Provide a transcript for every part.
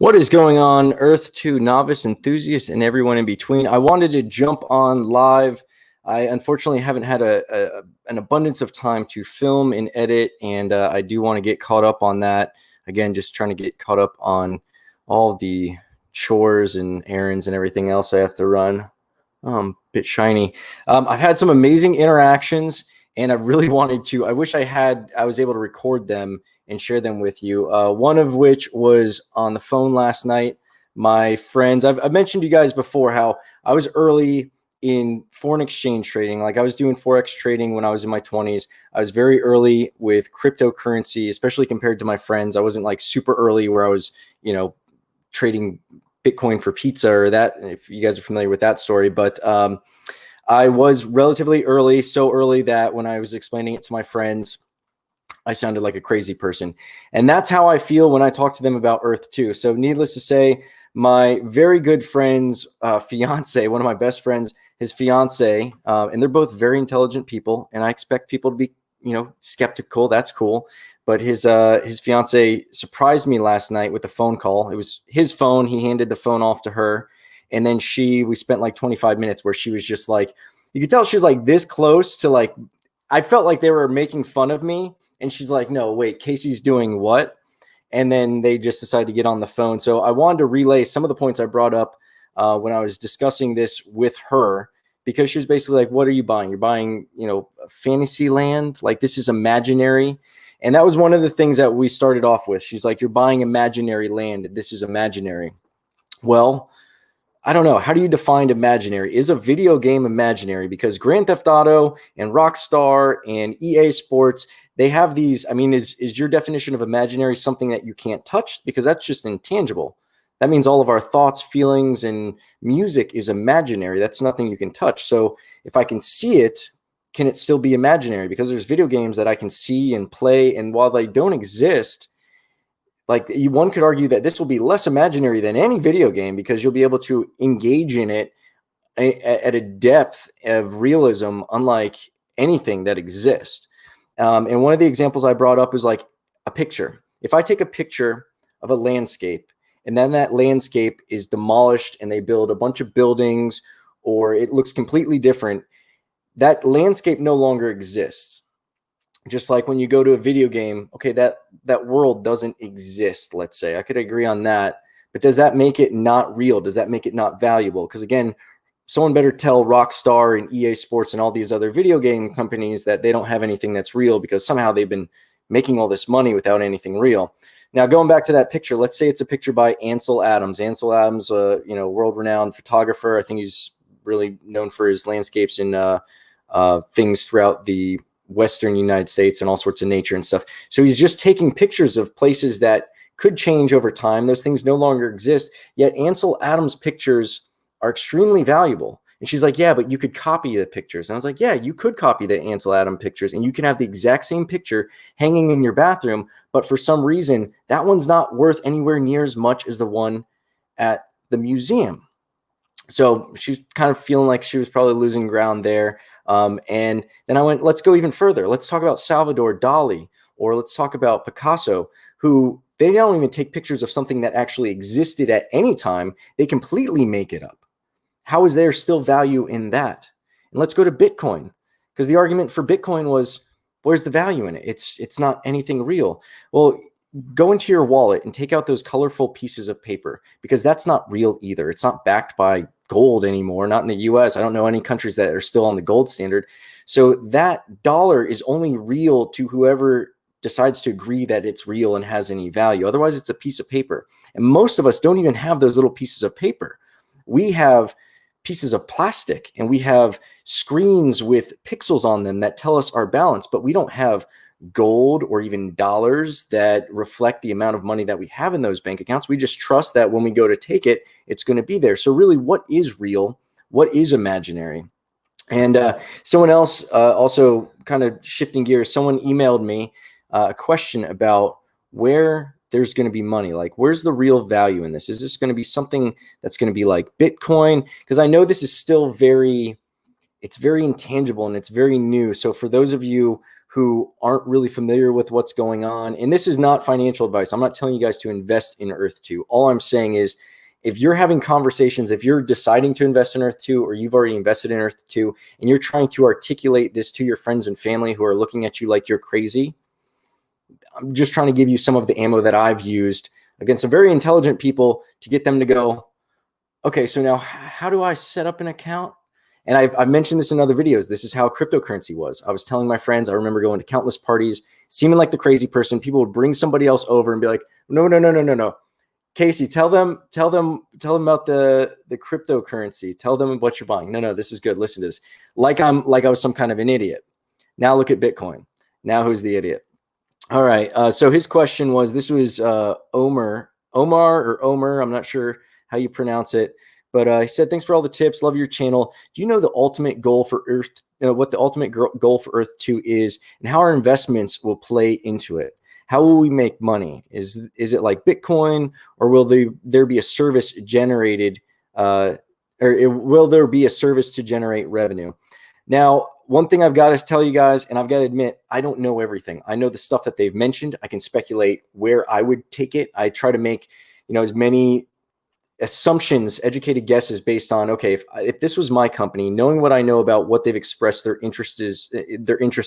What is going on, Earth 2 novice enthusiasts and everyone in between? I wanted to jump on live. I unfortunately haven't had an abundance of time to film and edit, and I do want to get caught up on that. Again, just trying to get caught up on all the chores and errands and everything else I have to run. Bit shiny. I've had some amazing interactions, and I really wanted to. I wish I was able to record them and share them with you. One of which was on the phone last night. My friends, I've mentioned to you guys before how I was early in foreign exchange trading. Like I was doing Forex trading when I was in my 20s. I was very early with cryptocurrency, especially compared to my friends. I wasn't like super early where I was, trading Bitcoin for pizza or that, if you guys are familiar with that story. But I was relatively early, so early that when I was explaining it to my friends, I sounded like a crazy person. And that's how I feel when I talk to them about Earth 2. So needless to say, my very good friend's fiance, one of my best friends, his fiance, and they're both very intelligent people. And I expect people to be, skeptical. That's cool. But his fiance surprised me last night with a phone call. It was his phone. He handed the phone off to her. And then we spent like 25 minutes where she was just like, you could tell she was like this close to like, I felt like they were making fun of me. And she's like, no, wait, Casey's doing what? And then they just decided to get on the phone. So I wanted to relay some of the points I brought up when I was discussing this with her, because she was basically like, what are you buying? You're buying, fantasy land? Like this is imaginary. And that was one of the things that we started off with. She's like, you're buying imaginary land. This is imaginary. Well, I don't know. How do you define imaginary? Is a video game imaginary? Because Grand Theft Auto and Rockstar and EA Sports, they have these. I mean, is your definition of imaginary something that you can't touch? Because that's just intangible. That means all of our thoughts, feelings, and music is imaginary. That's nothing you can touch. So if I can see it, can it still be imaginary? Because there's video games that I can see and play, and while they don't exist, like one could argue that this will be less imaginary than any video game because you'll be able to engage in it at a depth of realism unlike anything that exists. And one of the examples I brought up is like a picture. If I take a picture of a landscape and then that landscape is demolished and they build a bunch of buildings or it looks completely different, that landscape no longer exists. Just like when you go to a video game, okay, that world doesn't exist, let's say. I could agree on that. But does that make it not real? Does that make it not valuable? Because again, someone better tell Rockstar and EA Sports and all these other video game companies that they don't have anything that's real because somehow they've been making all this money without anything real. Now, going back to that picture, let's say it's a picture by Ansel Adams. Ansel Adams, world-renowned photographer. I think he's really known for his landscapes and things throughout the Western United States and all sorts of nature and stuff. So he's just taking pictures of places that could change over time. Those things no longer exist, yet Ansel Adams pictures are extremely valuable. And she's like, yeah, but you could copy the pictures. And I was like, yeah, you could copy the Ansel Adams pictures and you can have the exact same picture hanging in your bathroom. But for some reason, that one's not worth anywhere near as much as the one at the museum. So she's kind of feeling like she was probably losing ground there. And then I went, let's go even further. Let's talk about Salvador Dali, or let's talk about Picasso, who they don't even take pictures of something that actually existed at any time. They completely make it up. How is there still value in that? And let's go to Bitcoin, because the argument for Bitcoin was, where's the value in it? It's not anything real. Well, go into your wallet and take out those colorful pieces of paper, because that's not real either. It's not backed by gold anymore, not in the US. I don't know any countries that are still on the gold standard. So that dollar is only real to whoever decides to agree that it's real and has any value. Otherwise, it's a piece of paper. And most of us don't even have those little pieces of paper. We have pieces of plastic and we have screens with pixels on them that tell us our balance, but we don't have gold or even dollars that reflect the amount of money that we have in those bank accounts. We just trust that when we go to take it, it's going to be there. So really, what is real? What is imaginary? And someone else also kind of shifting gears, someone emailed me a question about where there's going to be money. Like, where's the real value in this? Is this going to be something that's going to be like Bitcoin? Because I know this is still it's very intangible and it's very new. So for those of you who aren't really familiar with what's going on. And this is not financial advice. I'm not telling you guys to invest in Earth 2. All I'm saying is, if you're having conversations, if you're deciding to invest in Earth 2, or you've already invested in Earth 2, and you're trying to articulate this to your friends and family who are looking at you like you're crazy, I'm just trying to give you some of the ammo that I've used against some very intelligent people to get them to go, okay, so now how do I set up an account? And I've mentioned this in other videos. This is how cryptocurrency was. I was telling my friends, I remember going to countless parties, seeming like the crazy person. People would bring somebody else over and be like, no. Casey, tell them about the cryptocurrency. Tell them what you're buying. No, this is good. Listen to this. Like I was some kind of an idiot. Now look at Bitcoin. Now who's the idiot? All right. So his question was, this was Omar, I'm not sure how you pronounce it, but he said, thanks for all the tips. Love your channel. Do you know the ultimate goal for Earth, what the ultimate goal for Earth 2 is, and how our investments will play into it? How will we make money? Is it like Bitcoin, or will there be a service generated, will there be a service to generate revenue? Now, one thing I've got to tell you guys, and I've got to admit, I don't know everything. I know the stuff that they've mentioned. I can speculate where I would take it. I try to make, as many assumptions, educated guesses based on, okay, if this was my company, knowing what I know about what they've expressed their interests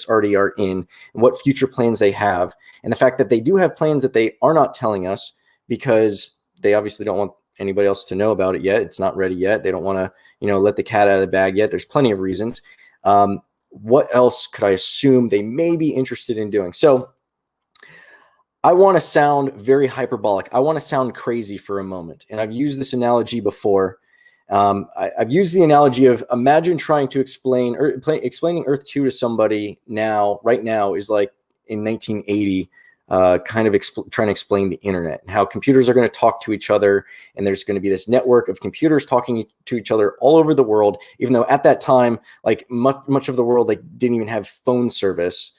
already are in, and what future plans they have, and the fact that they do have plans that they are not telling us because they obviously don't want anybody else to know about it yet. It's not ready yet. They don't want to, let the cat out of the bag yet. There's plenty of reasons. What else could I assume they may be interested in doing? So I want to sound very hyperbolic. I want to sound crazy for a moment. And I've used this analogy before. I've used the analogy of, imagine trying to explaining Earth 2 to somebody right now is like in 1980, trying to explain the internet and how computers are going to talk to each other. And there's going to be this network of computers talking to each other all over the world, even though at that time, like much of the world, didn't even have phone service.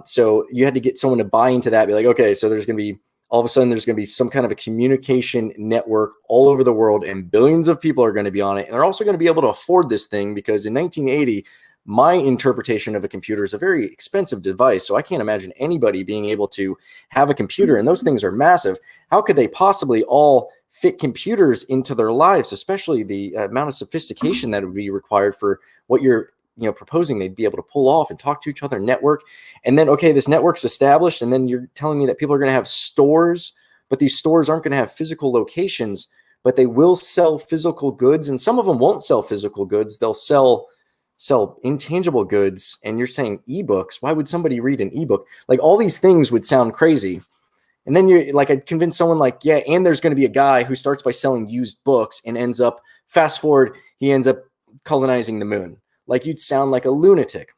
So you had to get someone to buy into that, be like, okay, so there's going to be, all of a sudden, there's going to be some kind of a communication network all over the world, and billions of people are going to be on it. And they're also going to be able to afford this thing, because in 1980, my interpretation of a computer is a very expensive device. So I can't imagine anybody being able to have a computer, and those things are massive. How could they possibly all fit computers into their lives, especially the amount of sophistication that would be required for what you're proposing they'd be able to pull off and talk to each other, network. And then, okay, this network's established, and then you're telling me that people are going to have stores, but these stores aren't going to have physical locations, but they will sell physical goods. And some of them won't sell physical goods. They'll sell intangible goods. And you're saying ebooks. Why would somebody read an ebook? Like, all these things would sound crazy. And then you're like, I'd convince someone like, yeah, and there's going to be a guy who starts by selling used books and ends up, fast forward, he ends up colonizing the moon. Like, you'd sound like a lunatic.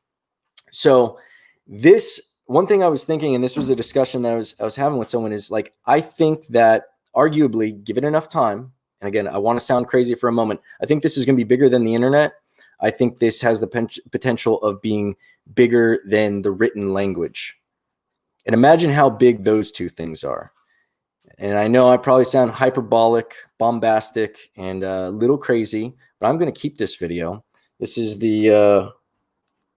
So this one thing I was thinking, and this was a discussion that I was having with someone, is like, I think that arguably, given enough time, and again, I want to sound crazy for a moment, I think this is going to be bigger than the internet. I think this has the potential of being bigger than the written language. And imagine how big those two things are. And I know I probably sound hyperbolic, bombastic, and a little crazy, but I'm going to keep this video. This is the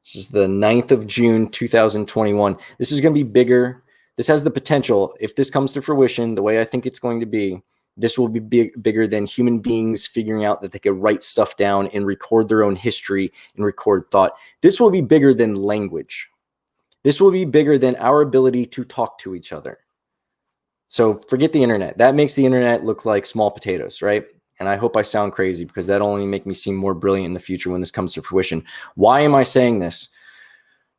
9th of June, 2021. This is going to be bigger. This has the potential, if this comes to fruition, the way I think it's going to be, this will be bigger than human beings figuring out that they could write stuff down and record their own history and record thought. This will be bigger than language. This will be bigger than our ability to talk to each other. So forget the internet. That makes the internet look like small potatoes, right? And I hope I sound crazy, because that'll only make me seem more brilliant in the future when this comes to fruition. Why am I saying this?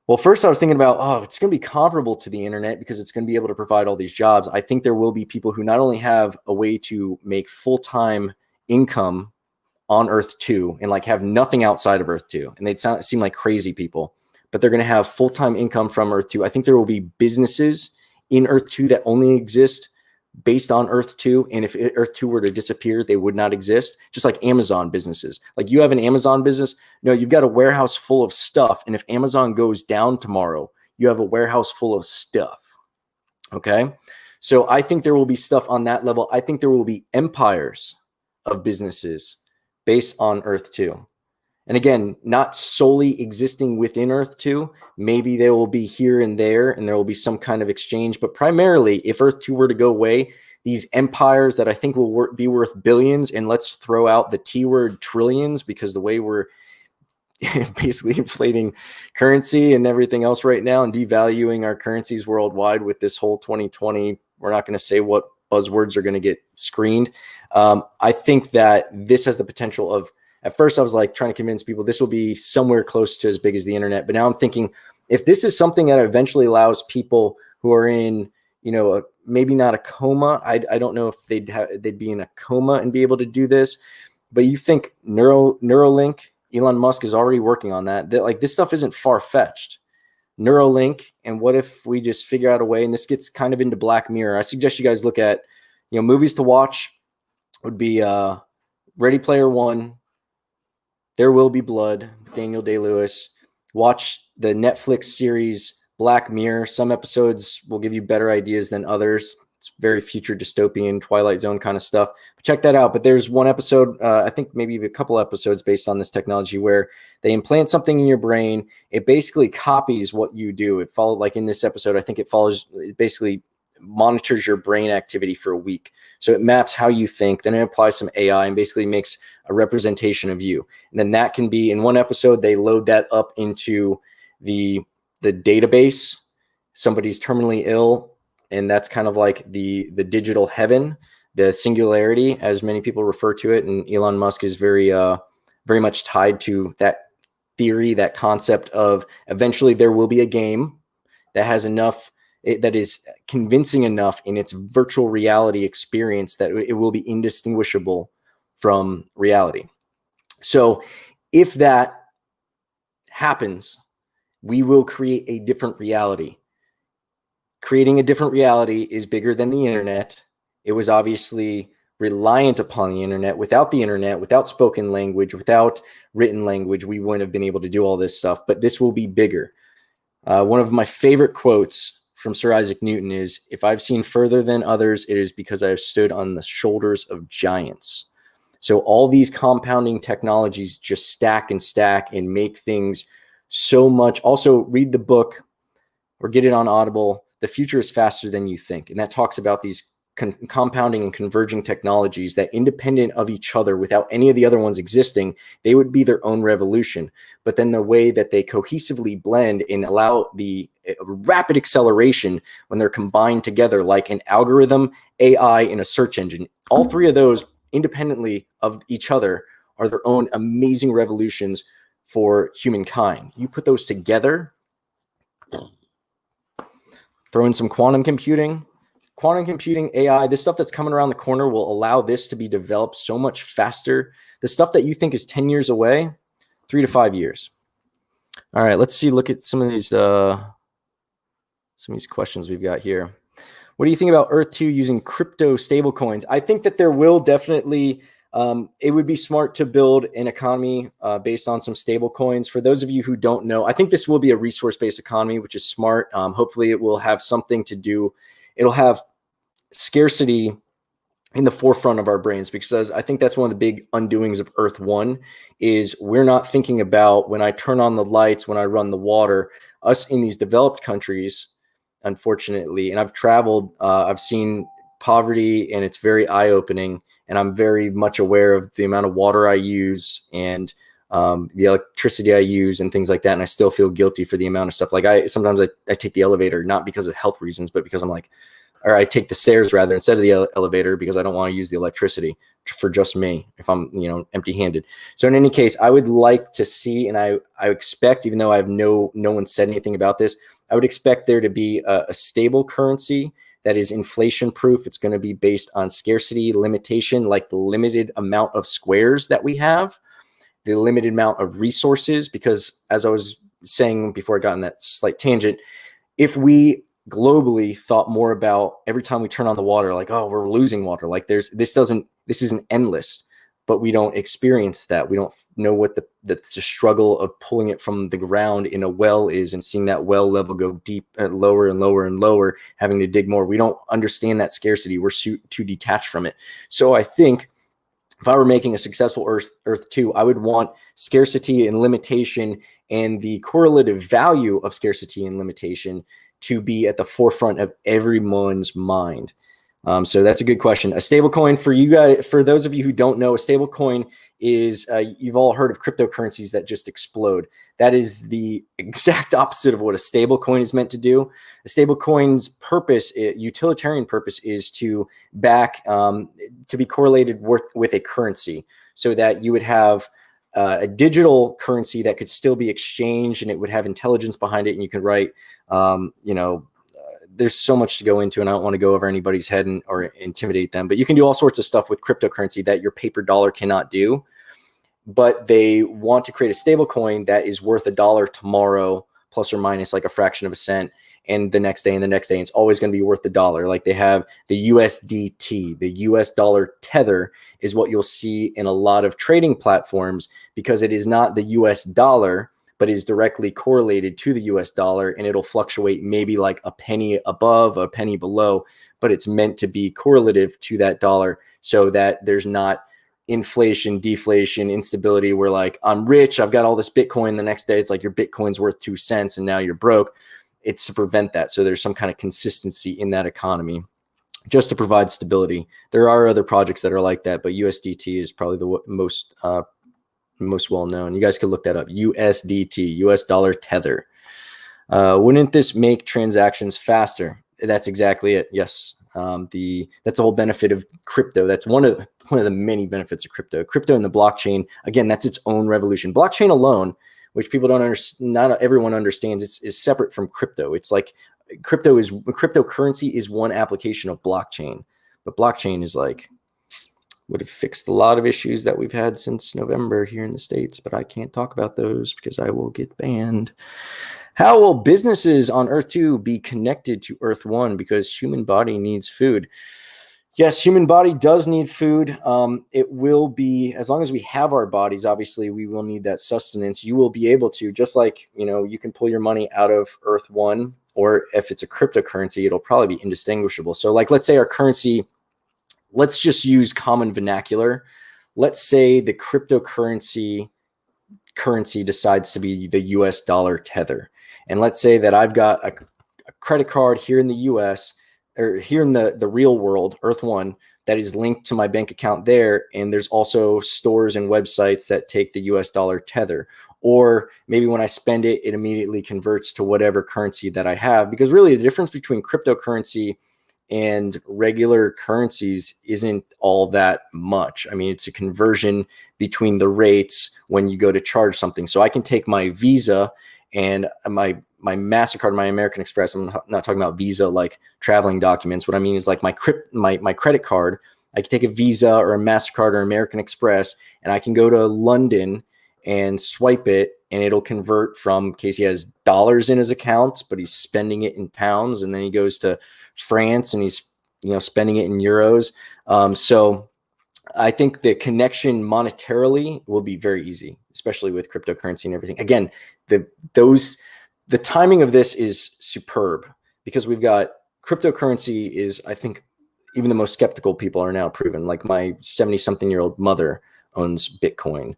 Well, first I was thinking about, it's going to be comparable to the internet because it's going to be able to provide all these jobs. I think there will be people who not only have a way to make full-time income on Earth 2 and like have nothing outside of Earth 2, and they'd seem like crazy people, but they're going to have full-time income from Earth 2. I think there will be businesses in Earth 2 that only exist based on Earth 2. And if Earth 2 were to disappear, they would not exist. Just like Amazon businesses. Like, you have an Amazon business. No, you've got a warehouse full of stuff. And if Amazon goes down tomorrow, you have a warehouse full of stuff. Okay. So I think there will be stuff on that level. I think there will be empires of businesses based on Earth 2. And again, not solely existing within Earth 2. Maybe they will be here and there, and there will be some kind of exchange. But primarily, if Earth 2 were to go away, these empires that I think will be worth billions, and let's throw out the T word, trillions, because the way we're basically inflating currency and everything else right now and devaluing our currencies worldwide with this whole 2020, we're not going to say what buzzwords are going to get screened. I think that this has the potential of, at first I was like trying to convince people this will be somewhere close to as big as the internet. But now I'm thinking, if this is something that eventually allows people who are in, maybe not a coma, I don't know if they'd be in a coma and be able to do this, but you think Neuralink, Elon Musk is already working on that. Like, this stuff isn't far-fetched. Neuralink, and what if we just figure out a way, and this gets kind of into Black Mirror. I suggest you guys look at, movies to watch would be Ready Player One, There Will Be Blood, Daniel Day-Lewis. Watch the Netflix series Black Mirror. Some episodes will give you better ideas than others. It's very future dystopian, Twilight Zone kind of stuff. But check that out. But there's one episode, I think maybe a couple episodes based on this technology, where they implant something in your brain. It basically copies what you do. It follows, like in this episode, I think it basically monitors your brain activity for a week. So it maps how you think, then it applies some AI and basically makes a representation of you. And then that can be, in one episode, they load that up into the database. Somebody's terminally ill, and that's kind of like the digital heaven, the singularity, as many people refer to it. And Elon Musk is very much tied to that theory, that concept of eventually there will be a game that has enough, that is convincing enough in its virtual reality experience that it will be indistinguishable from reality. So if that happens, we will create a different reality. Creating a different reality is bigger than the internet. It was obviously reliant upon the internet. Without the internet, without spoken language, without written language, we wouldn't have been able to do all this stuff. But this will be bigger. One of my favorite quotes from Sir Isaac Newton is, "If I've seen further than others, it is because I have stood on the shoulders of giants." So all these compounding technologies just stack and make things so much. Also, read the book or get it on Audible, The Future is Faster Than You Think. And that talks about these compounding and converging technologies that, independent of each other, without any of the other ones existing, they would be their own revolution. But then the way that they cohesively blend and allow the rapid acceleration when they're combined together, like an algorithm, AI, and a search engine, all three of those independently of each other are their own amazing revolutions for humankind. You put those together, throw in some quantum computing, AI, this stuff that's coming around the corner will allow this to be developed so much faster. The stuff that you think is 10 years away, 3 to 5 years. All right, let's look at some of these questions we've got here. What do you think about Earth 2 using crypto stablecoins? I think that there will definitely, it would be smart to build an economy based on some stable coins. For those of you who don't know, I think this will be a resource-based economy, which is smart. Hopefully it will have something to do. It'll have scarcity in the forefront of our brains, because I think that's one of the big undoings of Earth 1 is we're not thinking about, when I turn on the lights, when I run the water, us in these developed countries, unfortunately, and I've traveled, I've seen poverty, and it's very eye-opening, and I'm very much aware of the amount of water I use and the electricity I use and things like that, and I still feel guilty for the amount of stuff. Like sometimes I take the elevator, not because of health reasons, but because I'm like, or I take the stairs rather instead of the elevator, because I don't want to use the electricity for just me if I'm, empty-handed. So in any case, I would like to see, and I expect, even though I have no one said anything about this, I would expect there to be a stable currency that is inflation proof. It's going to be based on scarcity limitation, like the limited amount of squares that we have, the limited amount of resources, because as I was saying before I got in that slight tangent, if we globally thought more about every time we turn on the water, like, oh, we're losing water, like this isn't endless, but we don't experience that. We don't know what the struggle of pulling it from the ground in a well is, and seeing that well level go deep and lower and lower and lower, having to dig more. We don't understand that scarcity. We're too detached from it. So I think if I were making a successful Earth 2, I would want scarcity and limitation and the correlative value of scarcity and limitation to be at the forefront of everyone's mind. So that's a good question. A stablecoin, for you guys, for those of you who don't know, a stablecoin is, you've all heard of cryptocurrencies that just explode. That is the exact opposite of what a stablecoin is meant to do. A stablecoin's purpose, utilitarian purpose, is to back, to be correlated with a currency, so that you would have a digital currency that could still be exchanged, and it would have intelligence behind it, and you can write, there's so much to go into, and I don't want to go over anybody's head or intimidate them, but you can do all sorts of stuff with cryptocurrency that your paper dollar cannot do. But they want to create a stable coin that is worth $1 tomorrow, plus or minus like a fraction of a cent, and the next day and the next day. And it's always going to be worth $1. Like they have the USDT, the US dollar tether, is what you'll see in a lot of trading platforms, because it is not the US dollar, but is directly correlated to the US dollar, and it'll fluctuate maybe like a penny above, a penny below, but it's meant to be correlative to that dollar, so that there's not inflation, deflation, instability, where like, I'm rich, I've got all this Bitcoin, the next day it's like your Bitcoin's worth 2 cents and now you're broke. It's to prevent that. So there's some kind of consistency in that economy, just to provide stability. There are other projects that are like that, but USDT is probably the most well-known. You guys could look that up. USDT, US dollar tether. Wouldn't this make transactions faster? That's exactly it. Yes. That's the whole benefit of crypto. That's one of the many benefits of crypto. Crypto and the blockchain, again, that's its own revolution. Blockchain alone, which people don't understand, not everyone understands, is separate from crypto. It's like cryptocurrency is one application of blockchain, but blockchain is like, would have fixed a lot of issues that we've had since November here in the States, but I can't talk about those because I will get banned. How will businesses on Earth 2 be connected to Earth 1? Because human body needs food. Yes, human body does need food. It will be, as long as we have our bodies, obviously we will need that sustenance. You will be able to, just like, you can pull your money out of Earth 1, or if it's a cryptocurrency, it'll probably be indistinguishable. So like, let's say our currency, let's just use common vernacular. Let's say the cryptocurrency decides to be the US dollar tether. And let's say that I've got a credit card here in the US, or here in the real world, Earth 1, that is linked to my bank account there. And there's also stores and websites that take the US dollar tether. Or maybe when I spend it, it immediately converts to whatever currency that I have. Because really the difference between cryptocurrency and regular currencies isn't all that much. I mean, it's a conversion between the rates when you go to charge something. So I can take my Visa and my MasterCard, my American Express. I'm not talking about Visa like traveling documents. What I mean is like my credit card. I can take a Visa or a MasterCard or American Express, and I can go to London and swipe it, and it'll convert from, Casey has dollars in his accounts, but he's spending it in pounds, and then he goes to France and he's spending it in euros. So I think the connection monetarily will be very easy, especially with cryptocurrency and everything. Again, the timing of this is superb, because we've got cryptocurrency is, I think, even the most skeptical people are now proven. Like my 70-something-year-old mother owns Bitcoin.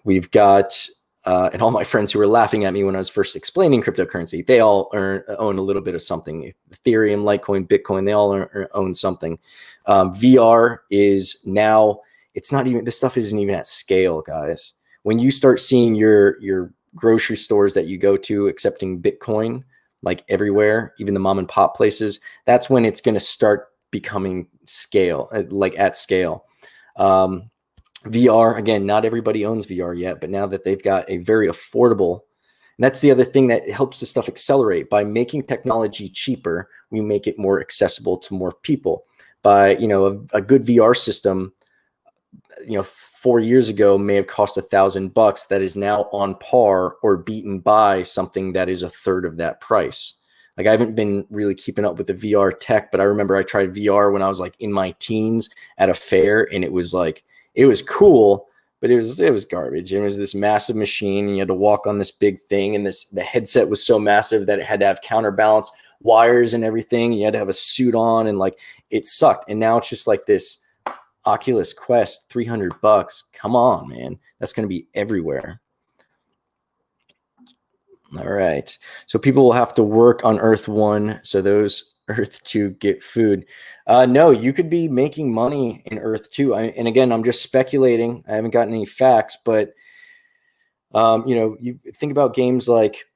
We've got and all my friends who were laughing at me when I was first explaining cryptocurrency, they all own a little bit of something. Ethereum, Litecoin, Bitcoin, they all own something. VR is now, it's not even, this stuff isn't even at scale, guys. When you start seeing your grocery stores that you go to accepting Bitcoin, like everywhere, even the mom and pop places, that's when it's going to start becoming scale, like at scale. VR, again, not everybody owns VR yet, but now that they've got a very affordable, and that's the other thing that helps this stuff accelerate. By making technology cheaper, we make it more accessible to more people. By, a good VR system, 4 years ago may have cost $1,000. That is now on par or beaten by something that is a third of that price. Like, I haven't been really keeping up with the VR tech, but I remember I tried VR when I was like in my teens at a fair, and it was like, it was cool, but it was garbage. It was this massive machine, and you had to walk on this big thing, and the headset was so massive that it had to have counterbalance wires and everything. You had to have a suit on, and like, it sucked. And now it's just like this Oculus Quest, $300. Come on, man. That's going to be everywhere. All right. So people will have to work on Earth 1, so those Earth 2 get food. No, you could be making money in Earth 2. And again, I'm just speculating. I haven't gotten any facts, but you think about games like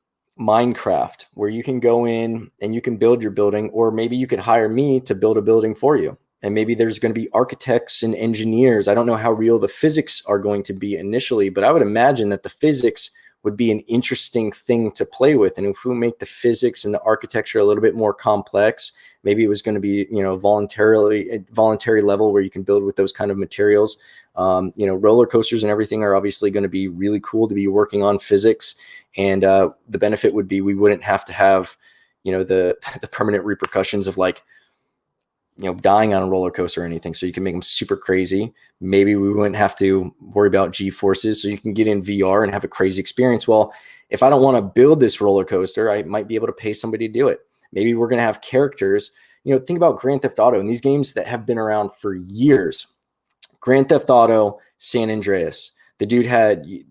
Minecraft, where you can go in and you can build your building, or maybe you could hire me to build a building for you. And maybe there's going to be architects and engineers. I don't know how real the physics are going to be initially, but I would imagine that the physics would be an interesting thing to play with. And if we make the physics and the architecture a little bit more complex, maybe it was going to be, voluntary level where you can build with those kind of materials. Roller coasters and everything are obviously going to be really cool to be working on physics. And the benefit would be we wouldn't have to have, the permanent repercussions of like, dying on a roller coaster or anything. So you can make them super crazy. Maybe we wouldn't have to worry about G forces. So you can get in VR and have a crazy experience. Well, if I don't want to build this roller coaster, I might be able to pay somebody to do it. Maybe we're going to have characters, think about Grand Theft Auto and these games that have been around for years. Grand Theft Auto, San Andreas. The dude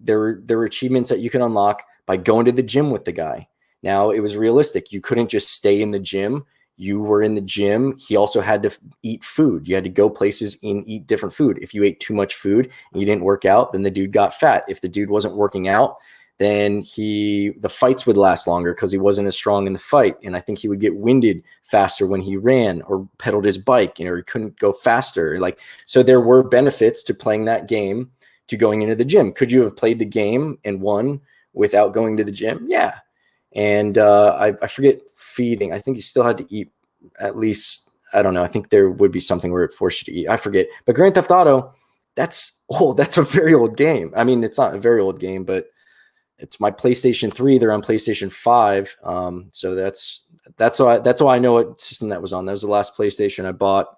there were achievements that you can unlock by going to the gym with the guy. Now it was realistic. You couldn't just stay in the gym. You were in the gym. He also had to eat food. You had to go places and eat different food. If you ate too much food and you didn't work out, then the dude got fat. If the dude wasn't working out, then the fights would last longer because he wasn't as strong in the fight. And I think he would get winded faster when he ran or pedaled his bike, or he couldn't go faster. So there were benefits to playing that game, to going into the gym. Could you have played the game and won without going to the gym? Yeah. And I forget feeding. I think you still had to eat at least, I don't know. I think there would be something where it forced you to eat. I forget. But Grand Theft Auto, that's a very old game. I mean, it's not a very old game, but it's my PlayStation 3. They're on PlayStation 5. So that's why I know what system that was on. That was the last PlayStation I bought.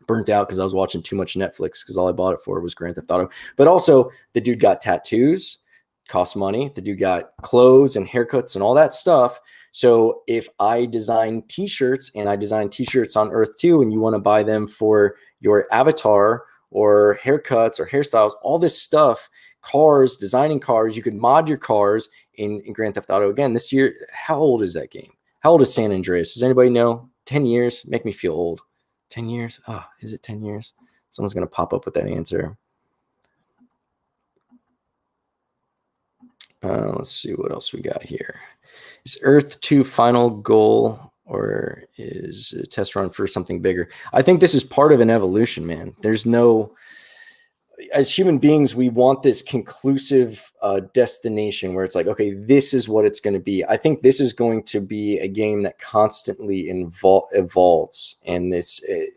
Burnt out because I was watching too much Netflix because all I bought it for was Grand Theft Auto. But also the dude got tattoos. Cost money. The dude got clothes and haircuts and all that stuff. So if I design t-shirts and I design t-shirts on Earth 2 and you want to buy them for your avatar or haircuts or hairstyles, all this stuff, cars, designing cars, you could mod your cars in Grand Theft Auto. Again, this year, how old is that game? How old is San Andreas? Does anybody know? 10 years? Make me feel old. 10 years? Oh, is it 10 years? Someone's going to pop up with that answer. Let's see what else we got here. Is Earth 2 final goal, or is a test run for something bigger? I think this is part of an evolution, man. As human beings, we want this conclusive destination where it's like, okay, this is what it's going to be. I think this is going to be a game that constantly evolves. And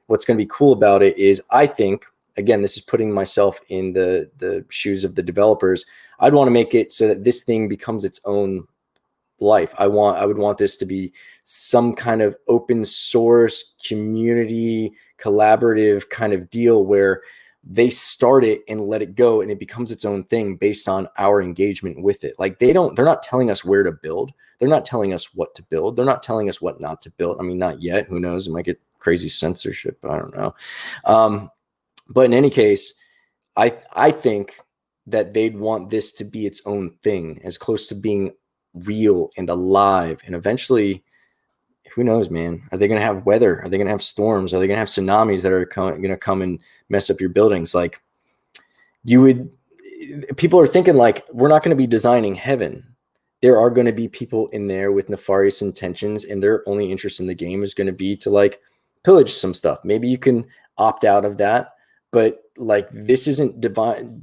what's going to be cool about it is, I think, again, this is putting myself in the shoes of the developers. I'd want to make it so that this thing becomes its own life. I would want this to be some kind of open source, community, collaborative kind of deal where they start it and let it go and it becomes its own thing based on our engagement with it. Like they're not telling us where to build. They're not telling us what to build. They're not telling us what not to build. I mean, not yet. Who knows? It might get crazy censorship. I don't know. But in any case, I think that they'd want this to be its own thing, as close to being real and alive. And eventually, who knows, man? Are they going to have weather? Are they going to have storms? Are they going to have tsunamis that are going to come and mess up your buildings? Like people are thinking like, we're not going to be designing heaven. There are going to be people in there with nefarious intentions, and their only interest in the game is going to be to like pillage some stuff. Maybe you can opt out of that. But like, this isn't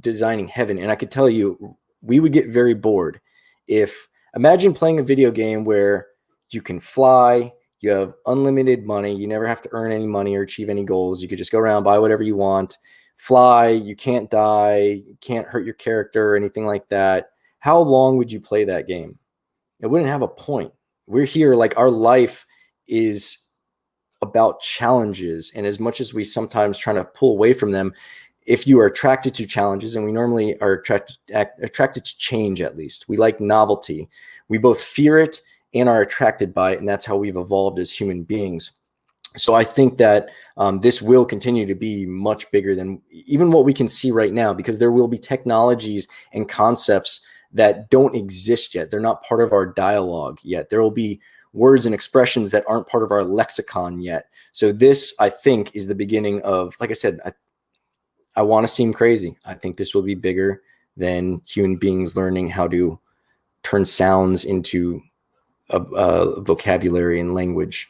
designing heaven. And I could tell you, we would get very bored if, imagine playing a video game where you can fly, you have unlimited money, you never have to earn any money or achieve any goals. You could just go around, buy whatever you want, fly, you can't die, you can't hurt your character or anything like that. How long would you play that game? It wouldn't have a point. We're here, like, our life is about challenges, and as much as we sometimes try to pull away from them, if you are attracted to challenges, and we normally are attracted to change, at least we like novelty, we both fear it and are attracted by it, and that's how we've evolved as human beings. So I think that this will continue to be much bigger than even what we can see right now, because there will be technologies and concepts that don't exist yet. They're not part of our dialogue yet. There will be words and expressions that aren't part of our lexicon yet. So this, I think, is the beginning of, like I said, I want to seem crazy. I think this will be bigger than human beings learning how to turn sounds into a vocabulary and language.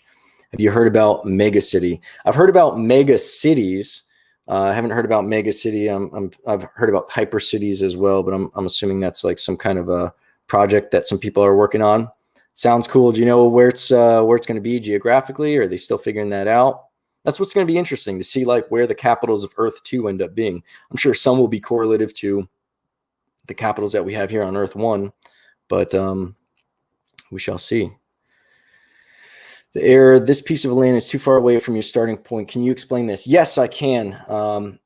Have you heard about megacity? I've heard about mega cities. I haven't heard about mega city. I've heard about hyper cities as well, but I'm assuming that's like some kind of a project that some people are working on. Sounds cool. Do you know where it's going to be geographically? Or are they still figuring that out? That's what's going to be interesting to see, like where the capitals of Earth 2 end up being. I'm sure some will be correlative to the capitals that we have here on Earth 1, but we shall see. The error, this piece of land is too far away from your starting point. Can you explain this? Yes, I can.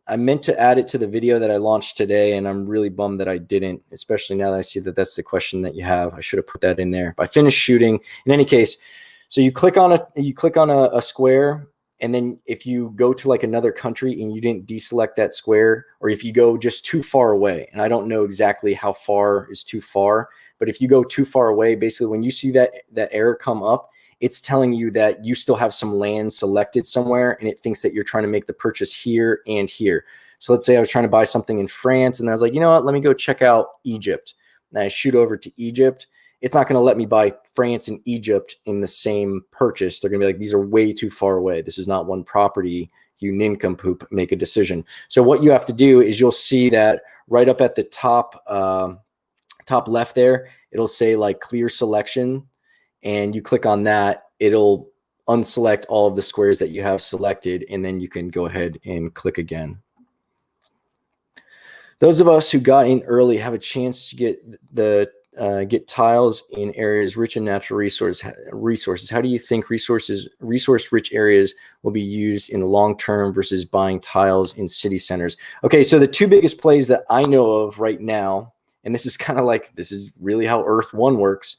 I meant to add it to the video that I launched today, and I'm really bummed that I didn't, especially now that I see that that's the question that you have. I should have put that in there. If I finish shooting, in any case, so you click on a square, and then if you go to like another country and you didn't deselect that square, or if you go just too far away, and I don't know exactly how far is too far, but if you go too far away, basically when you see that error come up, it's telling you that you still have some land selected somewhere, and it thinks that you're trying to make the purchase here and here. So let's say I was trying to buy something in France, and I was like, you know what, let me go check out Egypt. And I shoot over to Egypt. It's not going to let me buy France and Egypt in the same purchase. They're going to be like, these are way too far away. This is not one property. You nincompoop, make a decision. So what you have to do is you'll see that right up at the top left there, it'll say like clear selection. And you click on that, it'll unselect all of the squares that you have selected, and then you can go ahead and click again. Those of us who got in early have a chance to get tiles in areas rich in natural resources. How do you think resource-rich areas will be used in the long term versus buying tiles in city centers? Okay, so the two biggest plays that I know of right now, and this is kind of like, this is really how Earth 1 works.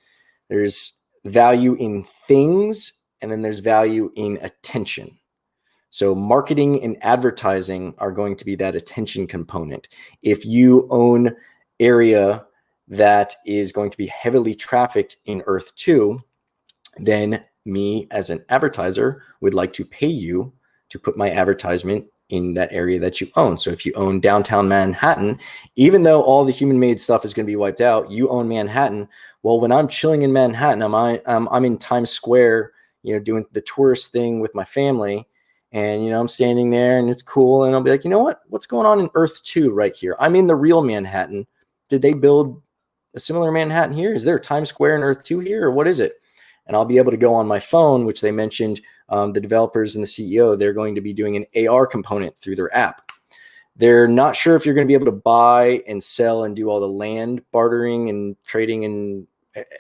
There's value in things, and then there's value in attention. So marketing and advertising are going to be that attention component. If you own area that is going to be heavily trafficked in Earth 2, then me as an advertiser would like to pay you to put my advertisement in that area that you own. So if you own downtown Manhattan, even though all the human-made stuff is going to be wiped out, you own Manhattan. Well, when I'm chilling in Manhattan, I'm in Times Square, you know, doing the tourist thing with my family, and you know, I'm standing there and it's cool, and I'll be like, you know what? What's going on in Earth 2 right here? I'm in the real Manhattan. Did they build a similar Manhattan here? Is there Times Square in Earth 2 here, or what is it? And I'll be able to go on my phone, which they mentioned, the developers and the CEO, they're going to be doing an AR component through their app. They're not sure if you're going to be able to buy and sell and do all the land bartering and trading and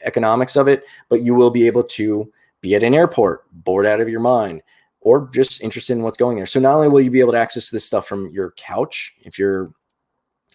economics of it, but you will be able to be at an airport, bored out of your mind, or just interested in what's going there. So not only will you be able to access this stuff from your couch, if you're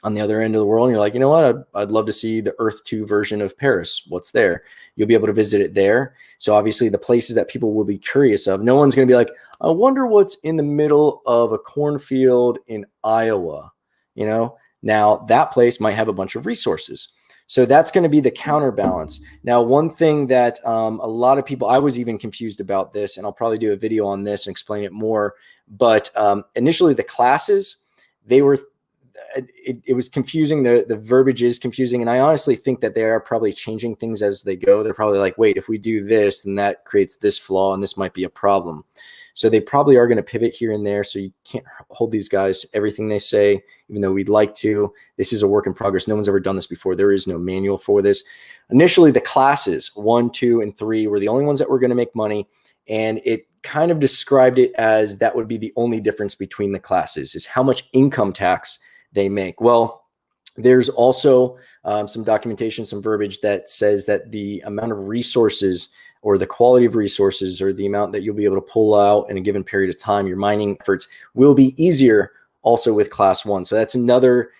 on the other end of the world and you're like, you know what, I'd love to see the Earth 2 version of Paris. What's there? You'll be able to visit it there. So obviously the places that people will be curious of, no one's going to be like, I wonder what's in the middle of a cornfield in Iowa. You know, now that place might have a bunch of resources. So that's going to be the counterbalance. Now, one thing that a lot of people, I was even confused about this, and I'll probably do a video on this and explain it more. But initially the classes, they were, it was confusing. The verbiage is confusing. And I honestly think that they are probably changing things as they go. They're probably like, wait, if we do this, then that creates this flaw and this might be a problem. So they probably are going to pivot here and there. So you can't hold these guys to everything they say, even though we'd like to. This is a work in progress. No one's ever done this before. There is no manual for this. Initially, the classes 1, 2, and 3 were the only ones that were going to make money. And it kind of described it as that would be the only difference between the classes, is how much income tax they make. Well, there's also some documentation, some verbiage that says that the amount of resources or the quality of resources or the amount that you'll be able to pull out in a given period of time, your mining efforts will be easier also with class 1. So that's another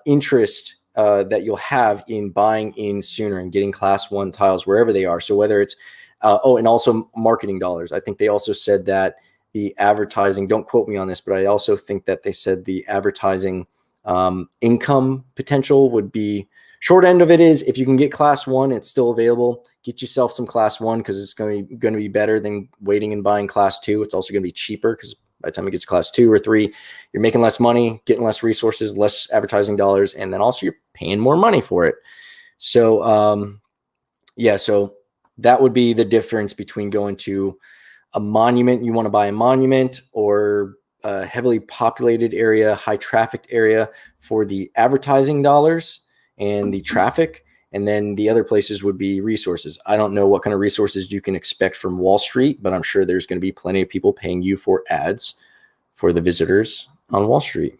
interest that you'll have in buying in sooner and getting class 1 tiles wherever they are. So whether it's, and also marketing dollars. I think they also said that the advertising, don't quote me on this, but I also think that they said the advertising income potential would be, short end of it is, if you can get class 1, it's still available. Get yourself some class 1 because it's going to be better than waiting and buying class 2. It's also going to be cheaper because by the time it gets to class 2 or 3, you're making less money, getting less resources, less advertising dollars, and then also you're paying more money for it. So yeah, so that would be the difference between going to a monument, you want to buy a monument, or a heavily populated area, high trafficked area for the advertising dollars and the traffic. And then the other places would be resources. I don't know what kind of resources you can expect from Wall Street, but I'm sure there's going to be plenty of people paying you for ads for the visitors on Wall Street.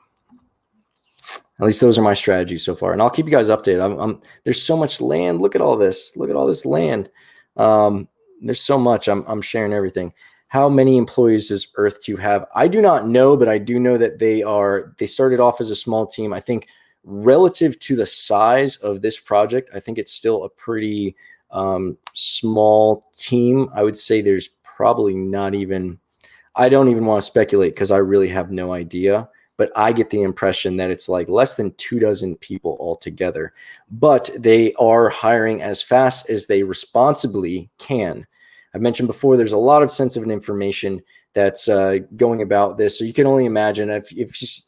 At least those are my strategies so far. And I'll keep you guys updated. There's so much land. Look at all this. Look at all this land. There's so much. I'm sharing everything. How many employees does Earth2 have? I do not know, but I do know that they started off as a small team. I think relative to the size of this project, I think it's still a pretty small team. I would say there's probably not even, I don't even want to speculate because I really have no idea. But I get the impression that it's like less than 24 people altogether. But they are hiring as fast as they responsibly can. I've mentioned before, there's a lot of sensitive information that's going about this. So you can only imagine if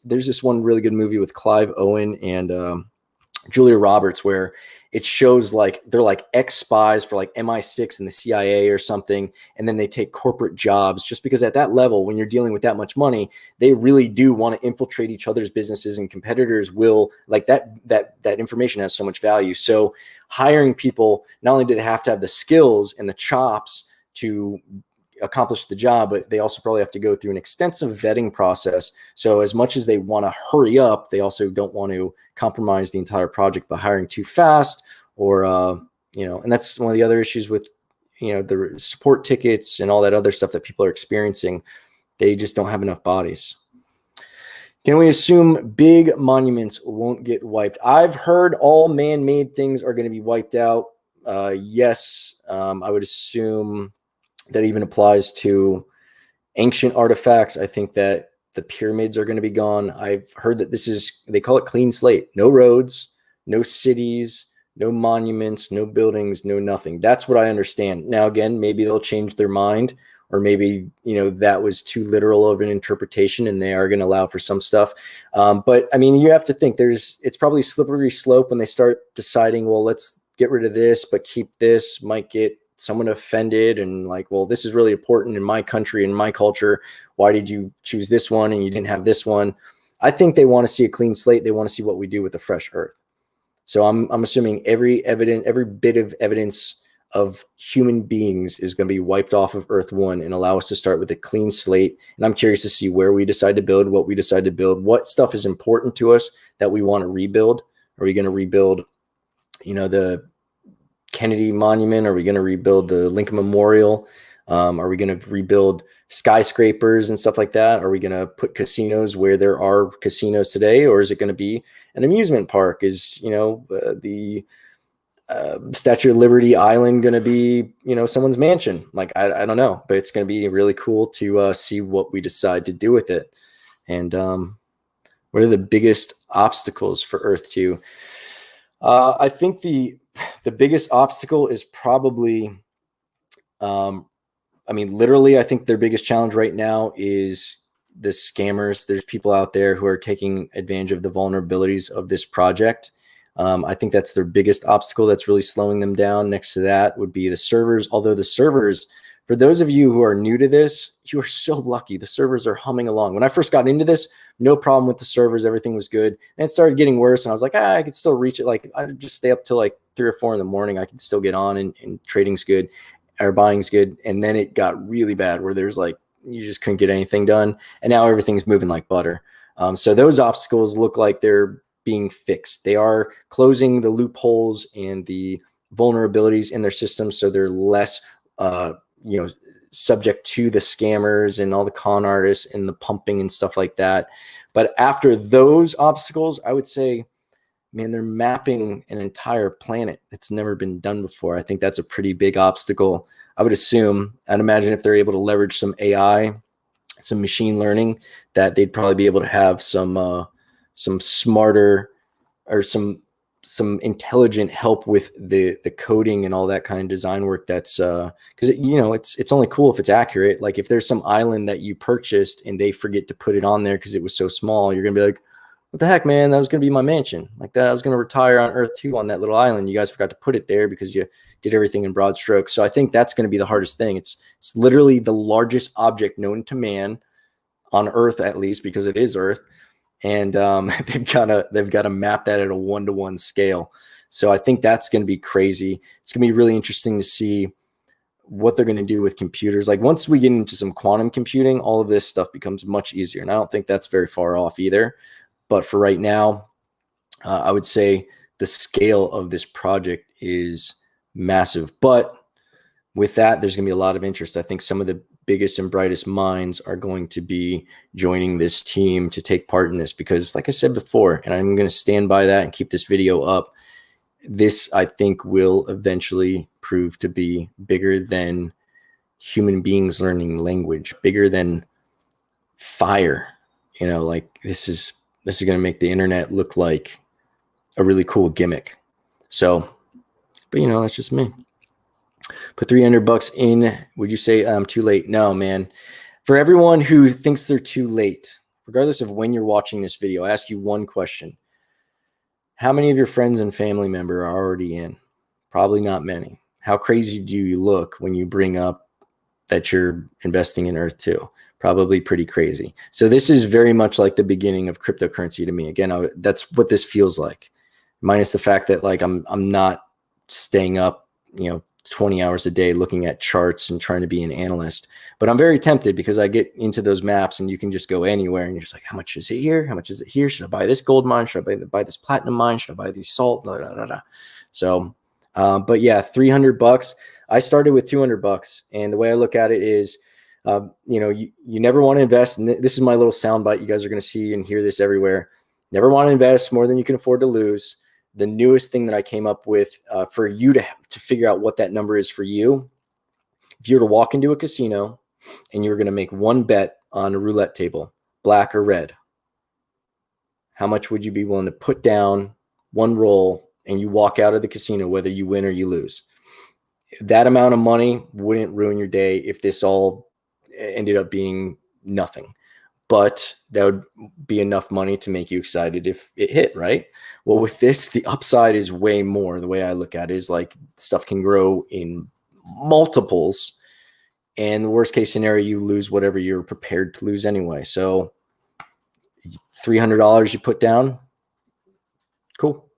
there's this one really good movie with Clive Owen and Julia Roberts where it shows like they're like ex-spies for like MI6 and the CIA or something, and then they take corporate jobs just because at that level, when you're dealing with that much money, they really do want to infiltrate each other's businesses, and competitors will like that information has so much value. So hiring people, not only do they have to have the skills and the chops to accomplish the job, but they also probably have to go through an extensive vetting process. So as much as they want to hurry up, they also don't want to compromise the entire project by hiring too fast, or and that's one of the other issues with the support tickets and all that other stuff that people are experiencing. They just don't have enough bodies. Can we assume big monuments won't get wiped? I've heard all man-made things are going to be wiped out. Yes, I would assume that even applies to ancient artifacts. I think that the pyramids are going to be gone. I've heard that they call it clean slate. No roads, no cities, no monuments, no buildings, no nothing. That's what I understand. Now, again, maybe they'll change their mind, or maybe, that was too literal of an interpretation and they are going to allow for some stuff. But I mean, you have to think it's probably a slippery slope when they start deciding, well, let's get rid of this, but keep this, might get someone offended and like, well, this is really important in my country and my culture. Why did you choose this one and you didn't have this one? I think they want to see a clean slate. They want to see what we do with the fresh earth. So I'm assuming every bit of evidence of human beings is going to be wiped off of Earth 1 and allow us to start with a clean slate. And I'm curious to see where we decide to build, what we decide to build, what stuff is important to us that we want to rebuild. Are we going to rebuild, the Kennedy Monument? Are we going to rebuild the Lincoln Memorial? Are we going to rebuild skyscrapers and stuff like that? Are we going to put casinos where there are casinos today? Or is it going to be an amusement park? Is, the Statue of Liberty Island going to be, someone's mansion? Like, I don't know, but it's going to be really cool to see what we decide to do with it. And what are the biggest obstacles for Earth 2? I think the biggest obstacle is probably, literally, I think their biggest challenge right now is the scammers. There's people out there who are taking advantage of the vulnerabilities of this project. I think that's their biggest obstacle that's really slowing them down. Next to that would be the servers. Although the servers, for those of you who are new to this, you are so lucky. The servers are humming along. When I first got into this, no problem with the servers. Everything was good. And it started getting worse. And I was like, I could still reach it. Like, I just stay up till like 3 or 4 in the morning. I could still get on and trading's good or buying's good. And then it got really bad where there's like, you just couldn't get anything done. And now everything's moving like butter. So those obstacles look like they're being fixed. They are closing the loopholes and the vulnerabilities in their system. So they're less, subject to the scammers and all the con artists and the pumping and stuff like that. But after those obstacles, I would say, man, they're mapping an entire planet. It's never been done before. I think that's a pretty big obstacle. I would assume, I'd imagine if they're able to leverage some AI some machine learning, that they'd probably be able to have some smarter or some intelligent help with the coding and all that kind of design work. That's because it's only cool if it's accurate. Like if there's some island that you purchased and they forget to put it on there because it was so small, you're gonna be like, what the heck, man? That was gonna be my mansion. Like that, I was gonna retire on Earth 2 on that little island. You guys forgot to put it there because you did everything in broad strokes. So I think that's gonna be the hardest thing. It's literally the largest object known to man on Earth, at least because it is Earth, and they've got to map that at a 1-to-1 scale. So I think that's going to be crazy. It's going to be really interesting to see what they're going to do with computers. Like once we get into some quantum computing, all of this stuff becomes much easier, and I don't think that's very far off either. But for right now, I would say the scale of this project is massive. But with that, there's going to be a lot of interest. I think some of the biggest and brightest minds are going to be joining this team to take part in this, because like I said before, and I'm going to stand by that and keep this video up, this I think will eventually prove to be bigger than human beings learning language, bigger than fire. Like this is going to make the internet look like a really cool gimmick. So, but that's just me. Put $300 in. Would you say I'm too late? No, man. For everyone who thinks they're too late, regardless of when you're watching this video, I ask you one question. How many of your friends and family member are already in? Probably not many. How crazy do you look when you bring up that you're investing in Earth 2? Probably pretty crazy. So this is very much like the beginning of cryptocurrency to me. Again, that's what this feels like, minus the fact that like I'm not staying up, 20 hours a day looking at charts and trying to be an analyst. But I'm very tempted because I get into those maps and you can just go anywhere and you're just like, how much is it here? How much is it here? Should I buy this gold mine? Should I buy this platinum mine? Should I buy these salt? Blah, blah, blah, blah. So, but yeah, $300. I started with $200. And the way I look at it is, you never want to invest. And this is my little soundbite. You guys are going to see and hear this everywhere. Never want to invest more than you can afford to lose. The newest thing that I came up with for you to figure out what that number is for you. If you were to walk into a casino and you were going to make one bet on a roulette table, black or red, how much would you be willing to put down, one roll, and you walk out of the casino, whether you win or you lose? That amount of money wouldn't ruin your day if this all ended up being nothing. But that would be enough money to make you excited if it hit, right? Well, with this, the upside is way more. The way I look at it is like stuff can grow in multiples, and the worst case scenario, you lose whatever you're prepared to lose anyway. So $300 you put down, cool.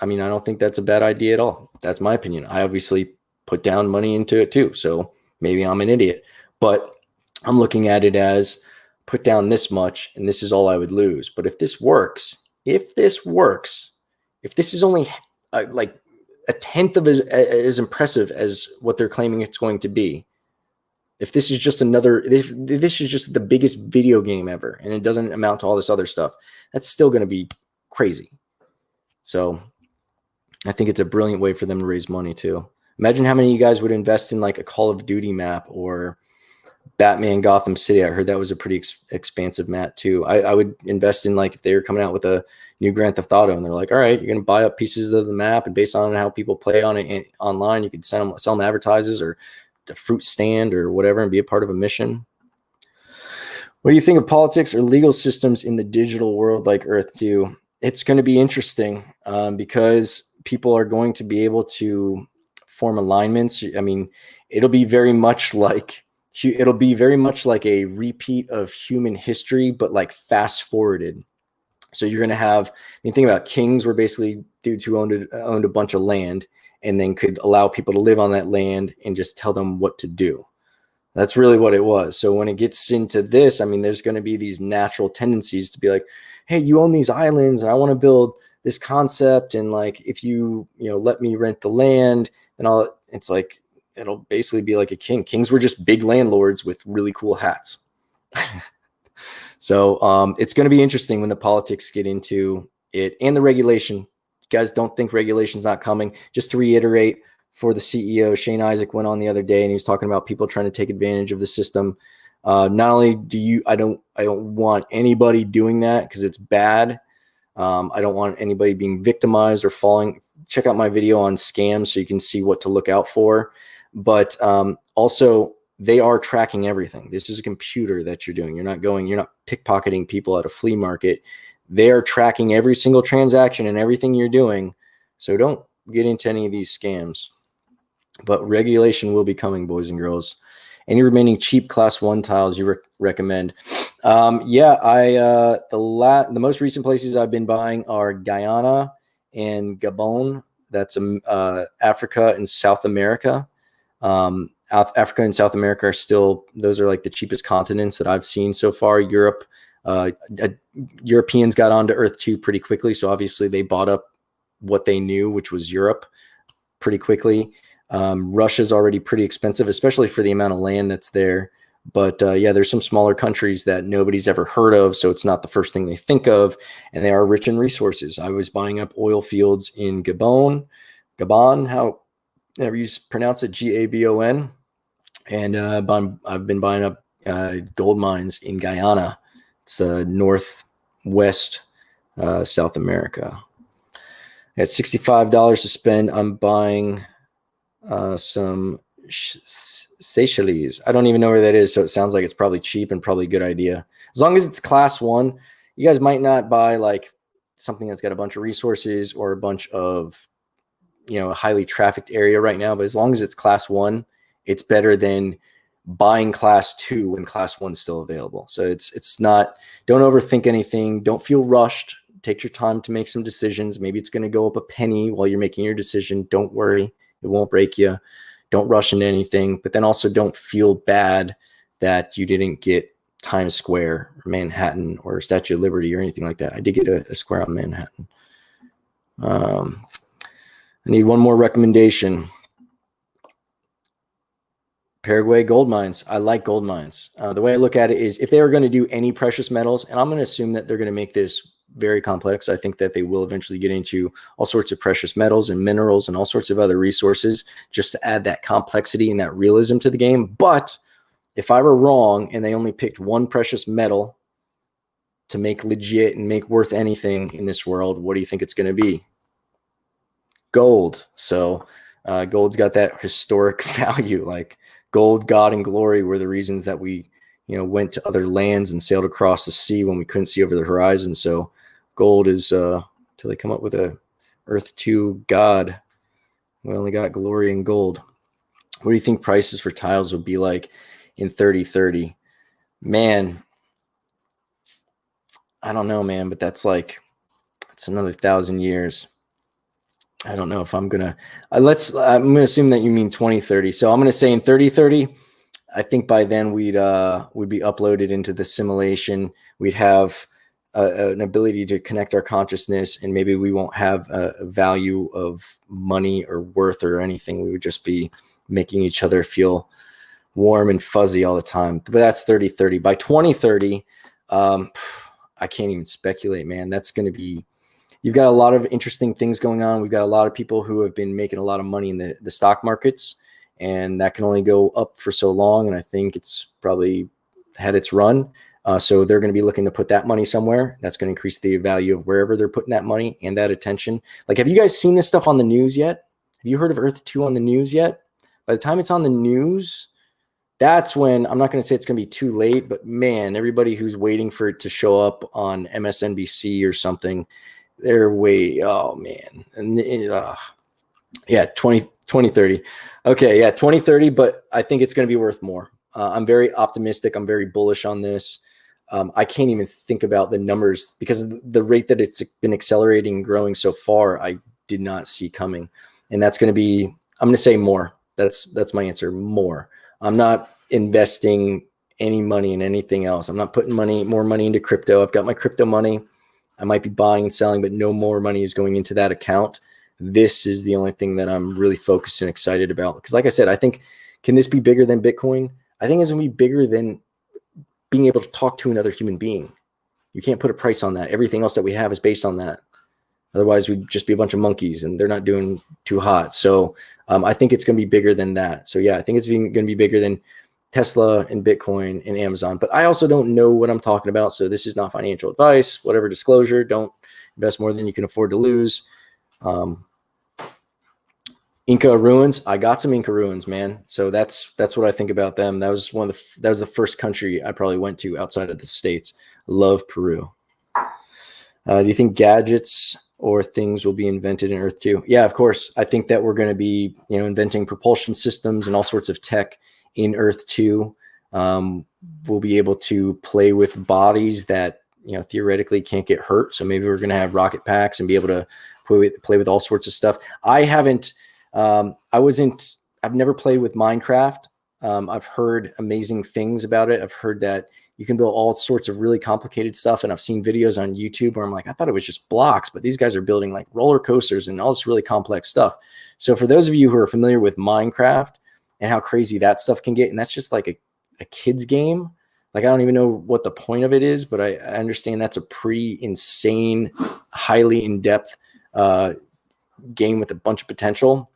I mean, I don't think that's a bad idea at all. That's my opinion. I obviously put down money into it too, so maybe I'm an idiot. But I'm looking at it as put down this much, and this is all I would lose. But if this works, if this is only like a tenth of as impressive as what they're claiming it's going to be, if this is just if this is just the biggest video game ever, and it doesn't amount to all this other stuff, that's still going to be crazy. So I think it's a brilliant way for them to raise money too. Imagine how many of you guys would invest in like a Call of Duty map or Batman Gotham City. I heard that was a pretty expansive map too. I would invest in, like, if they were coming out with a new Grand Theft Auto and they're like, all right, you're going to buy up pieces of the map, and based on how people play on it online, you could sell them advertises or the fruit stand or whatever and be a part of a mission. What do you think of politics or legal systems in the digital world like Earth 2? It's going to be interesting because people are going to be able to form alignments. I mean, it'll be very much like a repeat of human history, but like fast forwarded. So you're going to have, think about kings were basically dudes who owned a bunch of land and then could allow people to live on that land and just tell them what to do. That's really what it was. So when it gets into this, I mean, there's going to be these natural tendencies to be like, hey, you own these islands and I want to build this concept. And like, if you let me rent the land, then it's like, it'll basically be like a king. Kings were just big landlords with really cool hats. So it's going to be interesting when the politics get into it and the regulation. You guys don't think regulation's not coming. Just to reiterate, for the CEO, Shane Isaac went on the other day and he was talking about people trying to take advantage of the system. Not only I don't want anybody doing that because it's bad. I don't want anybody being victimized or falling. Check out my video on scams so you can see what to look out for. But also, they are tracking everything. This is a computer that you're doing. You're not pickpocketing people at a flea market. They are tracking every single transaction and everything you're doing. So don't get into any of these scams. But regulation will be coming, boys and girls. Any remaining cheap class 1 tiles you recommend? The most recent places I've been buying are Guyana and Gabon. That's Africa and South America. Africa and South America are still, those are like the cheapest continents that I've seen so far. Europe, Europeans got onto Earth 2 pretty quickly. So obviously they bought up what they knew, which was Europe, pretty quickly. Russia's already pretty expensive, especially for the amount of land that's there. But yeah, there's some smaller countries that nobody's ever heard of, so it's not the first thing they think of, and they are rich in resources. I was buying up oil fields in Gabon, however you pronounce it, Gabon, and I've been buying up gold mines in Guyana. It's northwest South America. At $65 to spend, I'm buying some Seychelles. I don't even know where that is, so it sounds like it's probably cheap and probably a good idea. As long as it's class 1, you guys might not buy like something that's got a bunch of resources or a bunch of, a highly trafficked area right now. But as long as it's class 1, it's better than buying class 2 when class 1's still available. So it's not, don't overthink anything. Don't feel rushed. Take your time to make some decisions. Maybe it's going to go up a penny while you're making your decision. Don't worry. It won't break you. Don't rush into anything, but then also don't feel bad that you didn't get Times Square or Manhattan or Statue of Liberty or anything like that. I did get a square on Manhattan. I need one more recommendation. Paraguay gold mines. I like gold mines. The way I look at it is if they were going to do any precious metals, and I'm going to assume that they're going to make this very complex. I think that they will eventually get into all sorts of precious metals and minerals and all sorts of other resources just to add that complexity and that realism to the game. But if I were wrong and they only picked one precious metal to make legit and make worth anything in this world, what do you think it's going to be? Gold. So gold's got that historic value. Like gold, God, and glory were the reasons that we went to other lands and sailed across the sea when we couldn't see over the horizon. So gold is till they come up with a Earth 2 God. We only got glory and gold. What do you think prices for tiles will be like in 3030? Man, I don't know, man, but that's another 1,000 years. I don't know if I'm gonna I'm gonna assume that you mean 2030. So I'm gonna say in 3030. I think by then we'd be uploaded into the simulation. We'd have an ability to connect our consciousness, and maybe we won't have a value of money or worth or anything. We would just be making each other feel warm and fuzzy all the time. But that's 3030. By 2030, I can't even speculate, man. That's going to be, you've got a lot of interesting things going on. We've got a lot of people who have been making a lot of money in the stock markets, and that can only go up for so long. And I think it's probably had its run. So they're going to be looking to put that money somewhere. That's going to increase the value of wherever they're putting that money and that attention. Like, have you guys seen this stuff on the news yet? Have you heard of Earth 2 on the news yet? By the time it's on the news, that's when, I'm not going to say it's going to be too late, but man, everybody who's waiting for it to show up on MSNBC or something, they're oh man. And yeah, 2030. Okay, yeah, 2030, but I think it's going to be worth more. I'm very optimistic. I'm very bullish on this. I can't even think about the numbers because the rate that it's been accelerating and growing so far, I did not see coming. And that's going to be, I'm going to say more. That's my answer, more. I'm not investing any money in anything else. I'm not putting more money into crypto. I've got my crypto money. I might be buying and selling, but no more money is going into that account. This is the only thing that I'm really focused and excited about. Because like I said, I think, can this be bigger than Bitcoin? I think it's going to be bigger than being able to talk to another human being. You can't put a price on that. Everything else that we have is based on that. Otherwise, we'd just be a bunch of monkeys, and they're not doing too hot. So I think it's going to be bigger than that. So yeah, I think it's going to be bigger than Tesla and Bitcoin and Amazon. But I also don't know what I'm talking about. So this is not financial advice, whatever disclosure. Don't invest more than you can afford to lose. Inca ruins. I got some Inca ruins, man. So that's what I think about them. That was that was the first country I probably went to outside of the States. Love Peru. Do you think gadgets or things will be invented in Earth 2? Yeah, of course. I think that we're going to be, inventing propulsion systems and all sorts of tech in Earth 2. We'll be able to play with bodies that, theoretically can't get hurt. So maybe we're going to have rocket packs and be able to play with all sorts of stuff. I've never played with Minecraft. I've heard amazing things about it. I've heard that you can build all sorts of really complicated stuff. And I've seen videos on YouTube where I'm like, I thought it was just blocks, but these guys are building like roller coasters and all this really complex stuff. So for those of you who are familiar with Minecraft and how crazy that stuff can get, and that's just like a kid's game. Like, I don't even know what the point of it is, but I understand that's a pretty insane, highly in-depth game with a bunch of potential.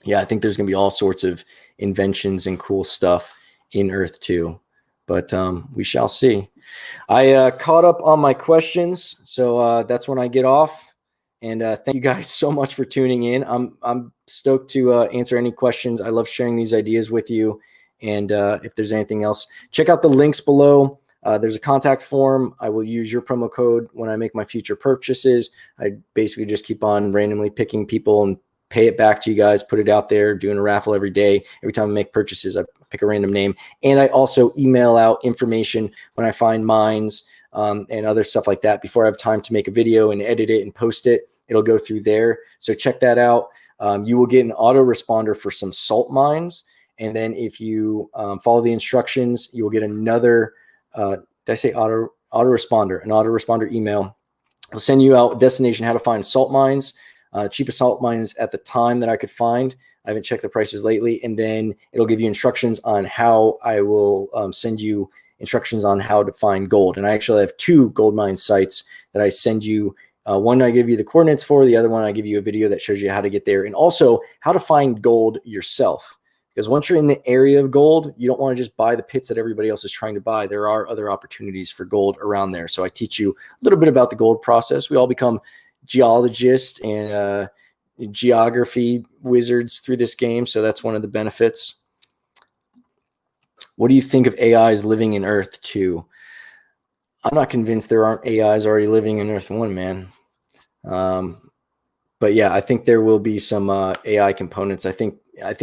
Yeah, I think there's going to be all sorts of inventions and cool stuff in Earth 2. But we shall see. I caught up on my questions, so that's when I get off. And thank you guys so much for tuning in. I'm stoked to answer any questions. I love sharing these ideas with you. And if there's anything else, check out the links below. There's a contact form. I will use your promo code when I make my future purchases. I basically just keep on randomly picking people and pay it back to you guys, put it out there, doing a raffle every day. Every time I make purchases, I pick a random name. And I also email out information when I find mines and other stuff like that. Before I have time to make a video and edit it and post it, it'll go through there. So check that out. You will get an autoresponder for some salt mines. And then if you follow the instructions, you will get another, did I say autoresponder? An autoresponder email. I'll send you out a destination, how to find salt mines. Cheapest salt mines at the time that I could find. I haven't checked the prices lately. And then it'll give you instructions on how I will send you instructions on how to find gold. And I actually have 2 gold mine sites that I send you. One I give you the coordinates for, the other one I give you a video that shows you how to get there and also how to find gold yourself. Because once you're in the area of gold, you don't want to just buy the pits that everybody else is trying to buy. There are other opportunities for gold around there. So I teach you a little bit about the gold process. We all become geologists and geography wizards through this game. So that's one of the benefits. What do you think of AIs living in Earth 2? I'm not convinced there aren't AIs already living in Earth 1, man. But yeah, I think there will be some AI components. I think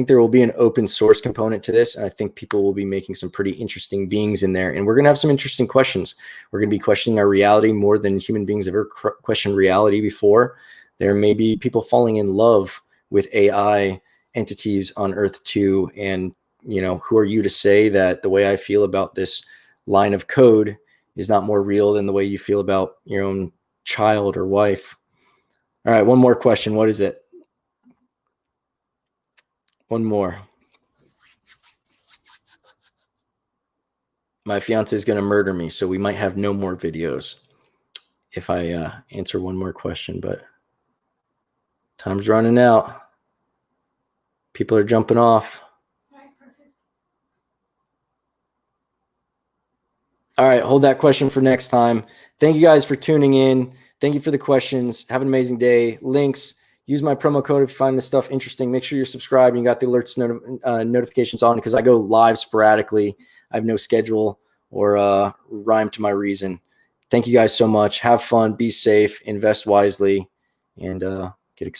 there will be an open source component to this. And I think people will be making some pretty interesting beings in there. And we're going to have some interesting questions. We're going to be questioning our reality more than human beings have ever questioned reality before. There may be people falling in love with AI entities on Earth 2. And, who are you to say that the way I feel about this line of code is not more real than the way you feel about your own child or wife? All right, one more question. What is it? One more. My fiance is going to murder me, so we might have no more videos if I answer one more question, but time's running out. People are jumping off. All right, perfect. All right, hold that question for next time. Thank you guys for tuning in. Thank you for the questions. Have an amazing day. Links. Use my promo code if you find this stuff interesting. Make sure you're subscribed and you got the alerts notifications on because I go live sporadically. I have no schedule or rhyme to my reason. Thank you guys so much. Have fun. Be safe. Invest wisely. And